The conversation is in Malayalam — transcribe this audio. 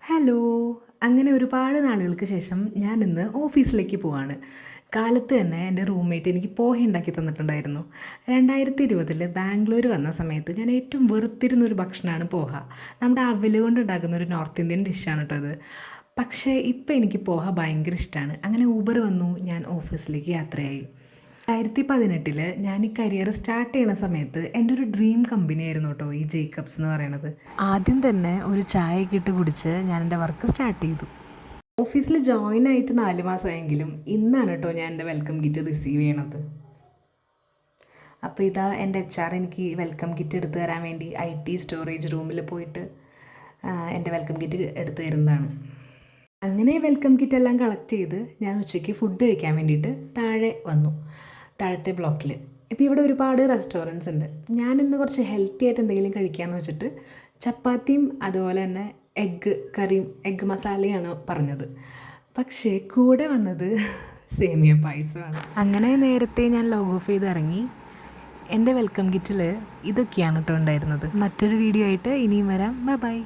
ഹലോ! അങ്ങനെ ഒരുപാട് നാളുകൾക്ക് ശേഷം ഞാനിന്ന് ഓഫീസിലേക്ക് പോവാണ്. കാലത്ത് തന്നെ എൻ്റെ റൂംമേറ്റ് എനിക്ക് പോഹ ഉണ്ടാക്കി തന്നിട്ടുണ്ടായിരുന്നു. 2020 ബാംഗ്ലൂർ വന്ന സമയത്ത് ഞാൻ ഏറ്റവും വെറുത്തിരുന്നൊരു ഭക്ഷണമാണ് പോഹ. നമ്മുടെ അവല് കൊണ്ടുണ്ടാക്കുന്ന ഒരു നോർത്ത് ഇന്ത്യൻ ഡിഷാണ് കേട്ടോ അത്. പക്ഷേ ഇപ്പോൾ എനിക്ക് പോഹ ഭയങ്കര ഇഷ്ടമാണ്. അങ്ങനെ ഊബർ വന്നു, ഞാൻ ഓഫീസിലേക്ക് യാത്രയായി. 2018 ഞാൻ ഈ കരിയർ സ്റ്റാർട്ട് ചെയ്യുന്ന സമയത്ത് എൻ്റെ ഒരു ഡ്രീം കമ്പനി ആയിരുന്നു കേട്ടോ ഈ ജേക്കബ്സ് എന്ന് പറയുന്നത്. ആദ്യം തന്നെ ഒരു ചായയൊക്കെ ഇട്ട് കുടിച്ച് ഞാൻ എൻ്റെ വർക്ക് സ്റ്റാർട്ട് ചെയ്തു. ഓഫീസിൽ ജോയിൻ ആയിട്ട് 4 മാസമായെങ്കിലും ഇന്നാണ് കേട്ടോ ഞാൻ എൻ്റെ വെൽക്കം കിറ്റ് റിസീവ് ചെയ്യണത്. അപ്പോൾ ഇതാ എൻ്റെ HR എനിക്ക് വെൽക്കം കിറ്റ് എടുത്തു തരാൻ വേണ്ടി IT സ്റ്റോറേജ് റൂമിൽ പോയിട്ട് എൻ്റെ വെൽക്കം കിറ്റ് എടുത്തു തരുന്നതാണ്. അങ്ങനെ വെൽക്കം കിറ്റ് എല്ലാം കളക്ട് ചെയ്ത് ഞാൻ ഉച്ചയ്ക്ക് ഫുഡ് കഴിക്കാൻ വേണ്ടിയിട്ട് താഴെ വന്നു, താഴത്തെ ബ്ലോക്കിൽ. ഇപ്പോൾ ഇവിടെ ഒരുപാട് റെസ്റ്റോറൻറ്റ്സ് ഉണ്ട്. ഞാനിന്ന് കുറച്ച് ഹെൽത്തി ആയിട്ട് എന്തെങ്കിലും കഴിക്കാമെന്ന് വെച്ചിട്ട് ചപ്പാത്തിയും അതുപോലെ തന്നെ എഗ്ഗ് കറിയും എഗ്ഗ് മസാലയാണ് പറഞ്ഞത്. പക്ഷേ കൂടെ വന്നത് സേമിയ പായസമാണ്. അങ്ങനെ നേരത്തെ ഞാൻ ലോഗ് ഓഫ് ചെയ്ത് ഇറങ്ങി. എൻ്റെ വെൽക്കം കിറ്റിൽ ഇതൊക്കെയാണ് കേട്ടോ ഉണ്ടായിരുന്നത്. മറ്റൊരു വീഡിയോ ആയിട്ട് ഇനിയും വരാം. Bye bye.